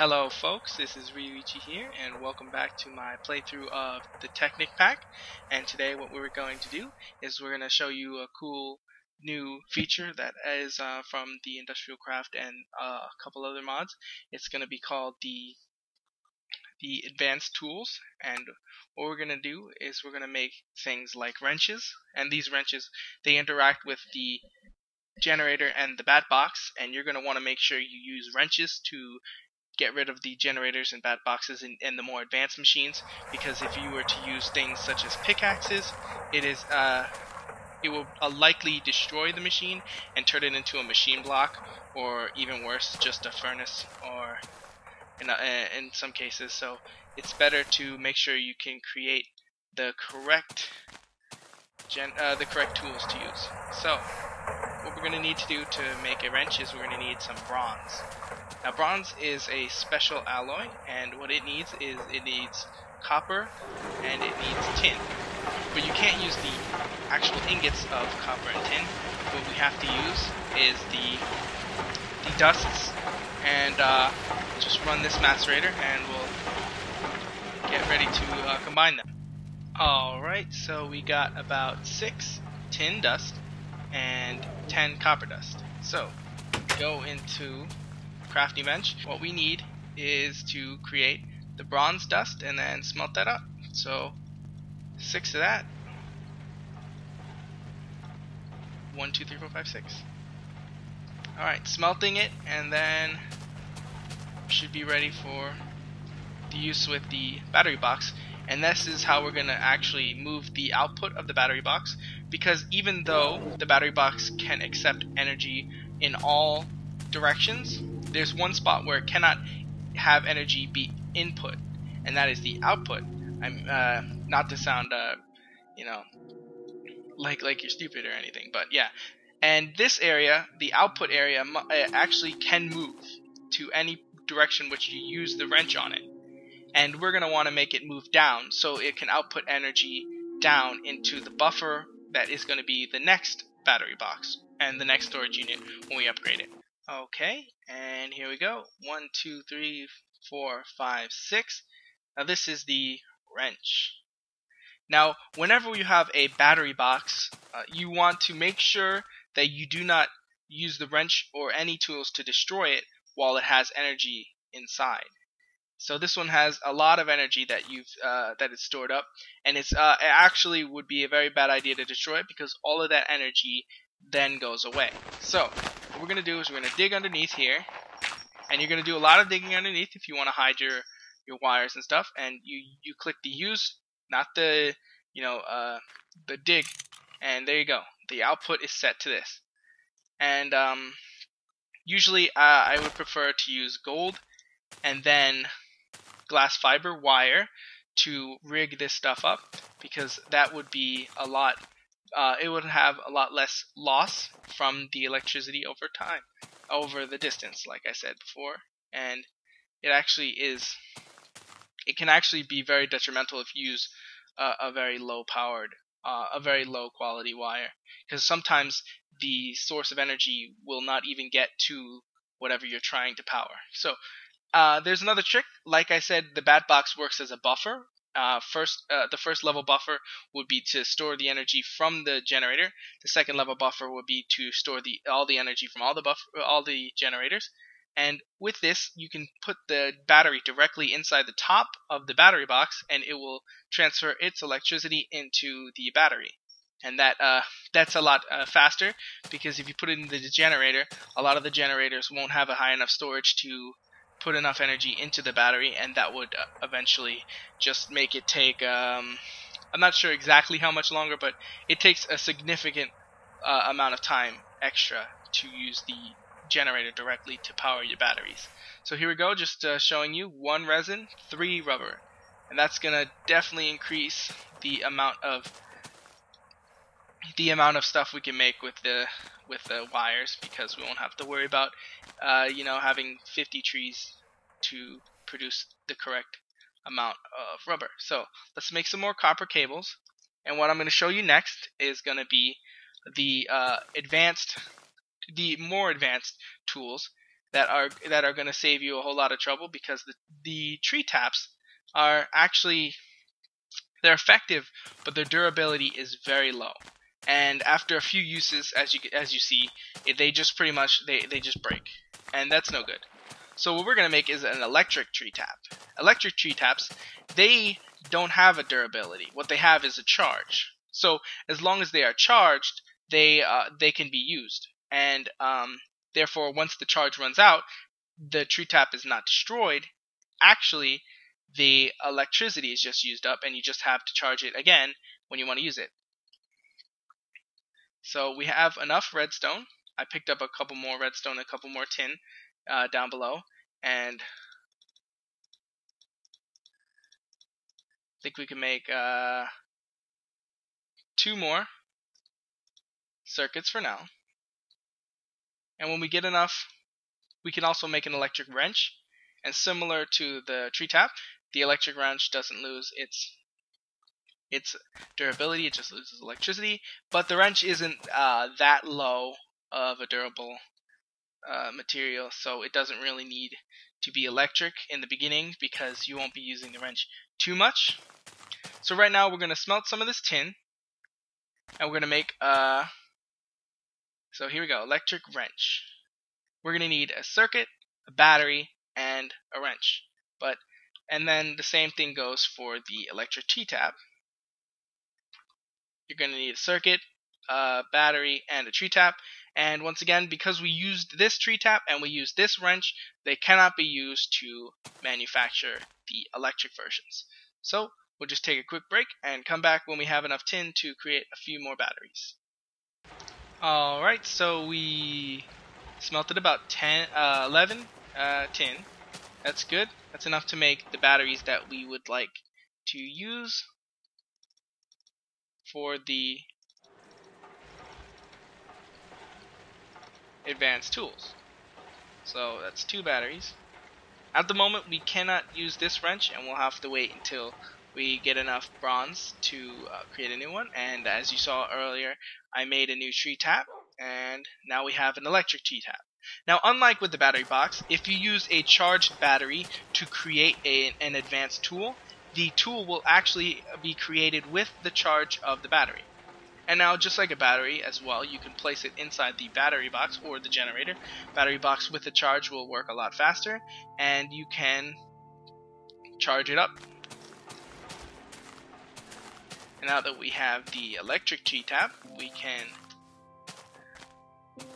Hello folks, this is Ryuichi here, and welcome back to my playthrough of the Technic pack. And today what we're going to do is we're going to show you a cool new feature that is from the Industrial Craft and a couple other mods. It's going to be called the Advanced Tools, and what we're going to do is we're going to make things like wrenches, and these wrenches, they interact with the generator and the bat box, and you're going to want to make sure you use wrenches to get rid of the generators and bat boxes in the more advanced machines, because if you were to use things such as pickaxes, it will likely destroy the machine and turn it into a machine block, or even worse, just a furnace, or in some cases. So it's better to make sure you can create the correct tools to use. So what we're going to need to do to make a wrench is we're going to need some bronze. Now bronze is a special alloy, and what it needs is it needs copper and it needs tin. But you can't use the actual ingots of copper and tin. What we have to use is the dusts, and just run this macerator and we'll get ready to combine them. Alright, so we got about 6 tin dust and 10 copper dust. So go into crafting bench. What we need is to create the bronze dust and then smelt that up. So 6 of that. 1, 2, 3, 4, 5, 6. Alright, smelting it, and then should be ready for the use with the battery box. And this is how we're going to actually move the output of the battery box, because even though the battery box can accept energy in all directions, there's one spot where it cannot have energy be input, and that is the output. I'm not to sound like you're stupid or anything, but yeah. And this area, the output area, actually can move to any direction which you use the wrench on it. And we're going to want to make it move down so it can output energy down into the buffer that is going to be the next battery box and the next storage unit when we upgrade it. Okay, and here we go. 1, 2, 3, 4, 5, 6. Now this is the wrench. Now whenever you have a battery box, you want to make sure that you do not use the wrench or any tools to destroy it while it has energy inside. So this one has a lot of energy that it's stored up, and it actually would be a very bad idea to destroy it, because all of that energy then goes away. So what we're going to do is we're going to dig underneath here, and you're going to do a lot of digging underneath if you want to hide your wires and stuff, and you click the use, not the the dig, and there you go. The output is set to this. And usually I would prefer to use gold and then glass fiber wire to rig this stuff up, because that would be a lot it would have a lot less loss from the electricity over the distance, like I said before. And it can actually be very detrimental if you use a very low quality wire, because sometimes the source of energy will not even get to whatever you're trying to power. So there's another trick. Like I said, the bat box works as a buffer. The first level buffer would be to store the energy from the generator. The second level buffer would be to store all the energy from all the generators. And with this, you can put the battery directly inside the top of the battery box, and it will transfer its electricity into the battery. And that's a lot faster, because if you put it in the generator, a lot of the generators won't have a high enough storage to put enough energy into the battery, and that would eventually just make it take I'm not sure exactly how much longer, but it takes a significant amount of time extra to use the generator directly to power your batteries. So here we go, just showing you 1 resin, 3 rubber, and that's gonna definitely increase the amount of stuff we can make with the wires, because we won't have to worry about having 50 trees to produce the correct amount of rubber. So let's make some more copper cables, and what I'm going to show you next is going to be the more advanced tools, that are going to save you a whole lot of trouble, because the tree taps are actually, they're effective, but their durability is very low. And after a few uses, as you see, they just pretty much they just break, and that's no good. So what we're going to make is an electric tree tap. Electric tree taps, they don't have a durability. What they have is a charge. So as long as they are charged, they can be used. And therefore, once the charge runs out, the tree tap is not destroyed. Actually, the electricity is just used up, and you just have to charge it again when you want to use it. So we have enough redstone. I picked up a couple more redstone, a couple more tin down below, and I think we can make 2 more circuits for now. And when we get enough, we can also make an electric wrench. And similar to the tree tap, the electric wrench doesn't lose its durability, it just loses electricity. But the wrench isn't that low of a durable material, so it doesn't really need to be electric in the beginning, because you won't be using the wrench too much. So right now we're going to smelt some of this tin, and we're going to make so here we go, electric wrench. We're going to need a circuit, a battery, and a wrench. And then the same thing goes for the electric tree tap. You're going to need a circuit, a battery, and a tree tap. And once again, because we used this tree tap and we used this wrench, they cannot be used to manufacture the electric versions. So we'll just take a quick break and come back when we have enough tin to create a few more batteries. Alright, so we smelted about 11 tin. That's good. That's enough to make the batteries that we would like to use for the advanced tools. So that's 2 batteries. At the moment we cannot use this wrench, and we'll have to wait until we get enough bronze to create a new one. And as you saw earlier, I made a new tree tap, and now we have an electric tree tap. Now, unlike with the battery box, if you use a charged battery to create an advanced tool, the tool will actually be created with the charge of the battery. And now, just like a battery as well, you can place it inside the battery box or the generator. Battery box with the charge will work a lot faster, and you can charge it up. And now that we have the electric tree tap, we can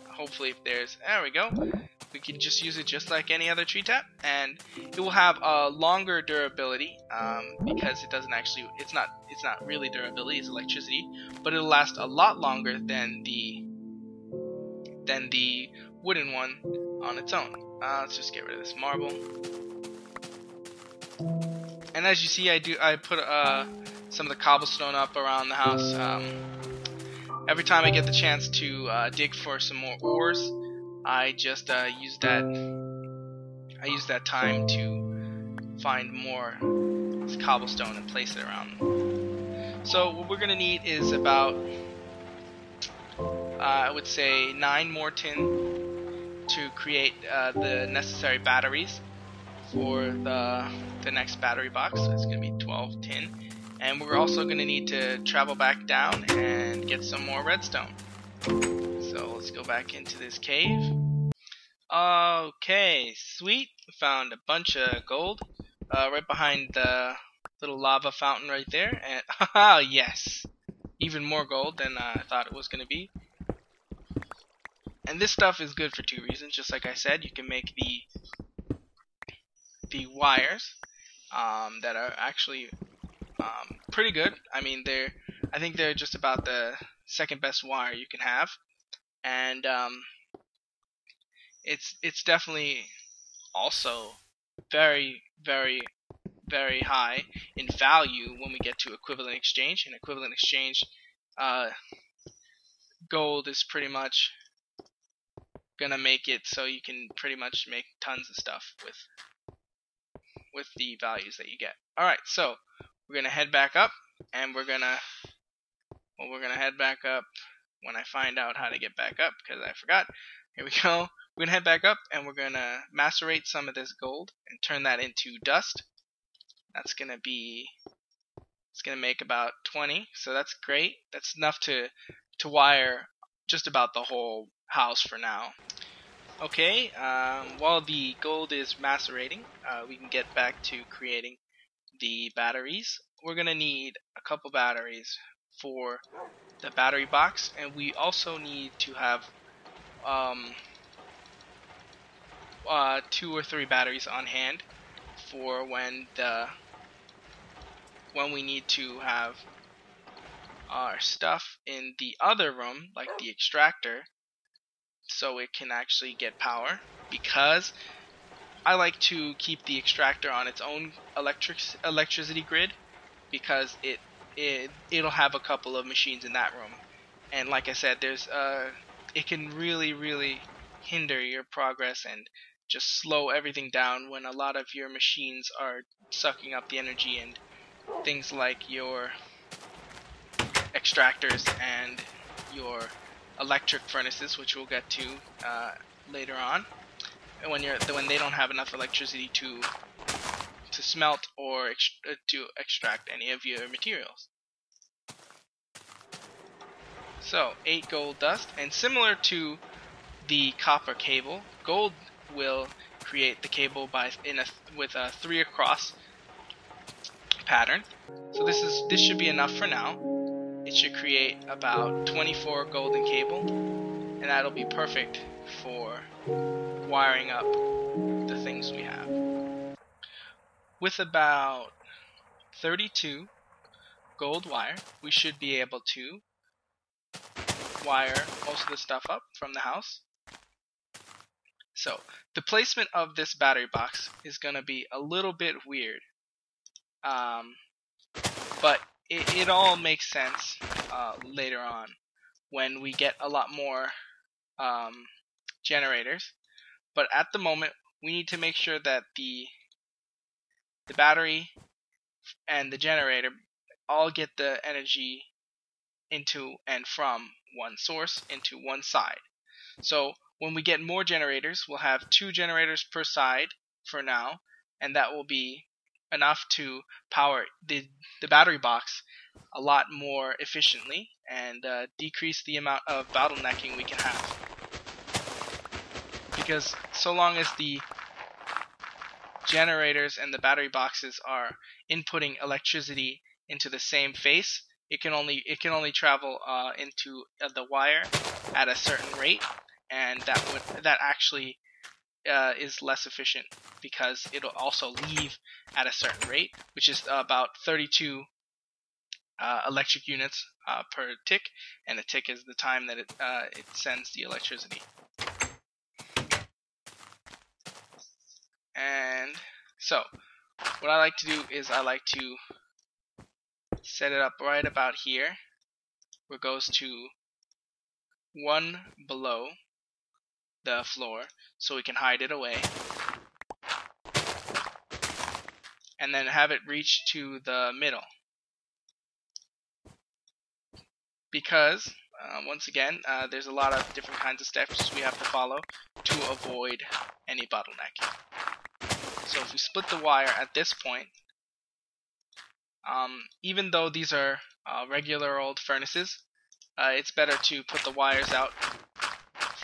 hopefully, if there's, there we go, we can just use it just like any other tree tap, and it will have a longer durability because it doesn't actually, it's not really durability, it's electricity, but it'll last a lot longer than the wooden one on its own. Let's just get rid of this marble. And as you see, I put some of the cobblestone up around the house. Every time I get the chance to dig for some more ores, I just use that time to find more cobblestone and place it around. So what we're gonna need is about I would say 9 more tin to create the necessary batteries for the next battery box. So it's gonna be 12 tin. And we're also going to need to travel back down and get some more redstone. So let's go back into this cave. Okay, sweet. We found a bunch of gold right behind the little lava fountain right there. And haha, yes, even more gold than I thought it was going to be. And this stuff is good for 2 reasons. Just like I said, you can make the wires that are actually pretty good. I mean, I think they're just about the second best wire you can have, and it's definitely also very, very, very high in value when we get to equivalent exchange. In equivalent exchange, gold is pretty much gonna make it so you can pretty much make tons of stuff with the values that you get. Alright, so we're gonna head back up, and we're gonna head back up when I find out how to get back up, because I forgot. Here we go. We're going to head back up and we're going to macerate some of this gold and turn that into dust. That's going to be, it's going to make about 20, so that's great. That's enough to wire just about the whole house for now. Okay, while the gold is macerating, we can get back to creating the batteries. We're going to need a couple batteries for the battery box, and we also need to have 2 or 3 batteries on hand for when we need to have our stuff in the other room, like the extractor, so it can actually get power, because I like to keep the extractor on its own electricity grid, because it'll have a couple of machines in that room, and like I said, it can really hinder your progress and just slow everything down when a lot of your machines are sucking up the energy, and things like your extractors and your electric furnaces, which we'll get to later on, and when they don't have enough electricity to smelt or to extract any of your materials. So 8 gold dust, and similar to the copper cable, gold will create the cable with a 3 across pattern. So this should be enough for now. It should create about 24 golden cable, and that'll be perfect for wiring up the things we have. With about 32 gold wire, we should be able to wire most of the stuff up from the house. So the placement of this battery box is going to be a little bit weird, but it all makes sense later on when we get a lot more generators. But at the moment, we need to make sure that the battery and the generator all get the energy into and from one source into one side. So when we get more generators, we'll have 2 generators per side for now, and that will be enough to power the battery box a lot more efficiently and decrease the amount of bottlenecking we can have. Because so long as the generators and the battery boxes are inputting electricity into the same face, it can only travel into the wire at a certain rate, and that actually is less efficient, because it'll also leave at a certain rate, which is about 32 electric units per tick, and a tick is the time that it sends the electricity. And so what I like to do is I like to set it up right about here, where it goes to 1 below the floor, so we can hide it away, and then have it reach to the middle, because once again, there's a lot of different kinds of steps we have to follow to avoid any bottlenecking. So if we split the wire at this point, even though these are regular old furnaces, it's better to put the wires out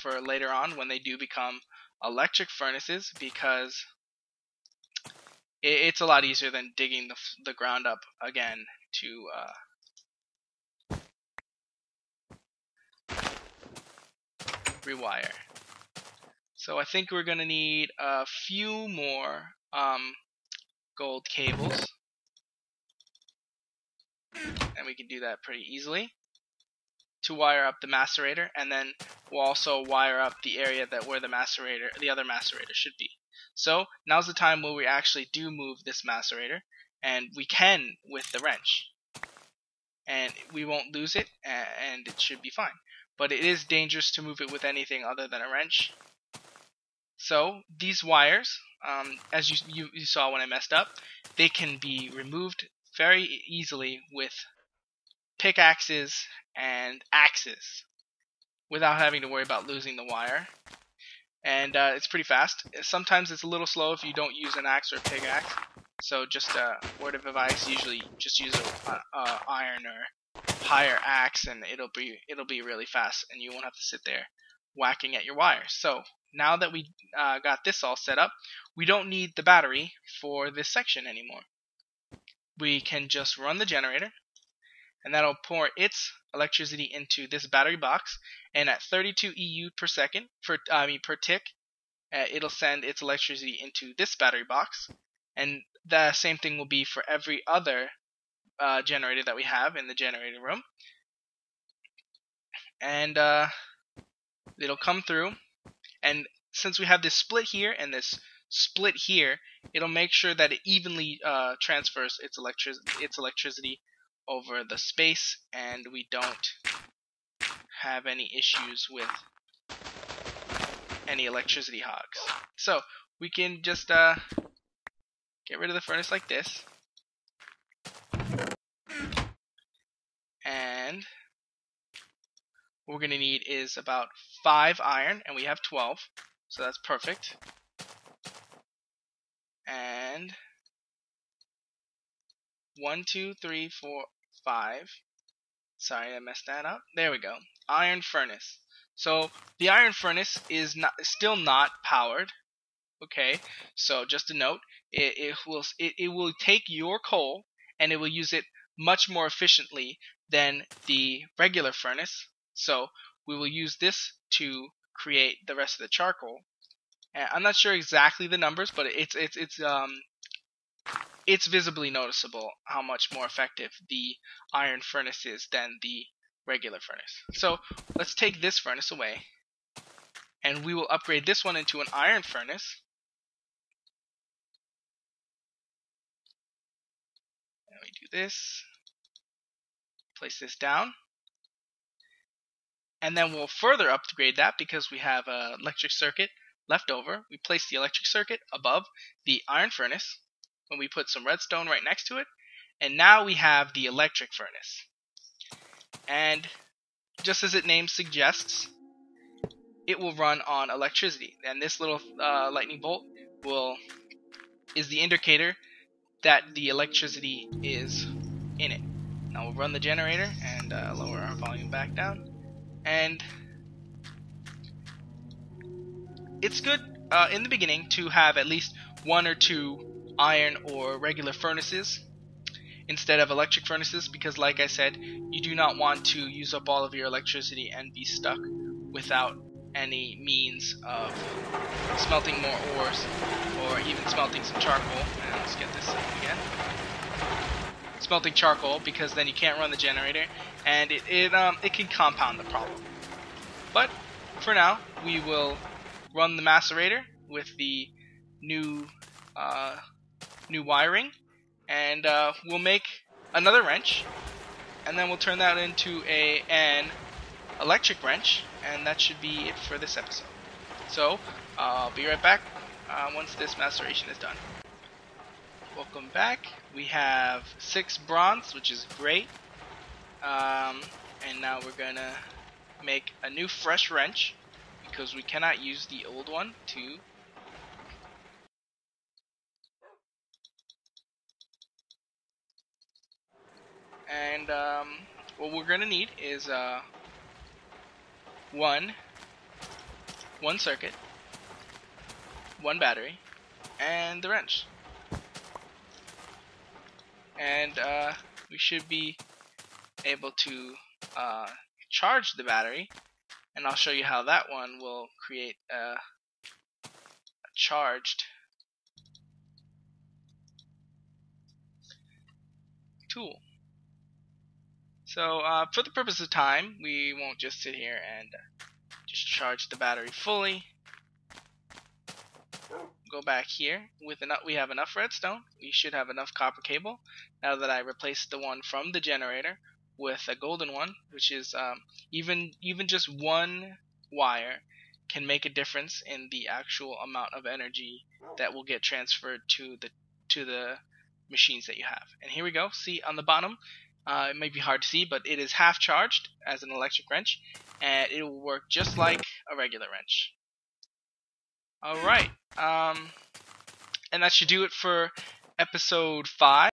for later on when they do become electric furnaces, because it's a lot easier than digging the ground up again to rewire. So I think we're gonna need a few more gold cables, and we can do that pretty easily to wire up the macerator, and then we'll also wire up the area where the other macerator should be. So now's the time where we actually do move this macerator, and we can with the wrench, and we won't lose it, and it should be fine. But it is dangerous to move it with anything other than a wrench. So these wires, as you saw when I messed up, they can be removed very easily with pickaxes and axes without having to worry about losing the wire. and it's pretty fast. Sometimes it's a little slow if you don't use an axe or a pickaxe. So just a word of advice: usually just use a iron or higher axe, and it'll be really fast, and you won't have to sit there whacking at your wires. So now that we got this all set up, we don't need the battery for this section anymore. We can just run the generator, and that'll pour its electricity into this battery box, and at 32 EU per second, per tick, it'll send its electricity into this battery box, and the same thing will be for every other generator that we have in the generator room. And it'll come through, and since we have this split here and this split here, it'll make sure that it evenly transfers its electricity over the space, and we don't have any issues with any electricity hogs. So we can just get rid of the furnace like this, and what we're going to need is about 5 iron, and we have 12, so that's perfect. And 1, 2, 3, 4, 5. Sorry, I messed that up. There we go. Iron furnace. So the iron furnace is still not powered. Okay, so just a note: it will take your coal and it will use it much more efficiently than the regular furnace. So we will use this to create the rest of the charcoal. And I'm not sure exactly the numbers, but it's visibly noticeable how much more effective the iron furnace is than the regular furnace. So let's take this furnace away, and we will upgrade this one into an iron furnace. And we do this, place this down, and then we'll further upgrade that because we have an electric circuit left over. We place the electric circuit above the iron furnace, and we put some redstone right next to it, and now we have the electric furnace. And just as its name suggests, it will run on electricity, and this little lightning bolt is the indicator that the electricity is in it. Now we'll run the generator and lower our volume back down, and it's good in the beginning to have at least 1 or 2 iron or regular furnaces instead of electric furnaces, because like I said, you do not want to use up all of your electricity and be stuck without any means of smelting more ores or even smelting some charcoal. And let's get this again. Smelting charcoal, because then you can't run the generator, and it can compound the problem. But for now, we will run the macerator with the new wiring, and we'll make another wrench, and then we'll turn that into an electric wrench, and that should be it for this episode. So I'll be right back once this maceration is done. Welcome back. We have 6 bronze, which is great, and now we're gonna make a new fresh wrench because we cannot use the old one to and what we're gonna need is one circuit, 1 battery, and the wrench. And we should be able to charge the battery, and I'll show you how that one will create a charged tool. So for the purpose of time, we won't just sit here and just charge the battery fully. Go back here. We have enough redstone. We should have enough copper cable. Now that I replaced the one from the generator with a golden one, which is even just 1 wire can make a difference in the actual amount of energy that will get transferred to the machines that you have. And here we go. See on the bottom, it might be hard to see, but it is half charged as an electric wrench, and it will work just like a regular wrench. Alright, and that should do it for episode 5.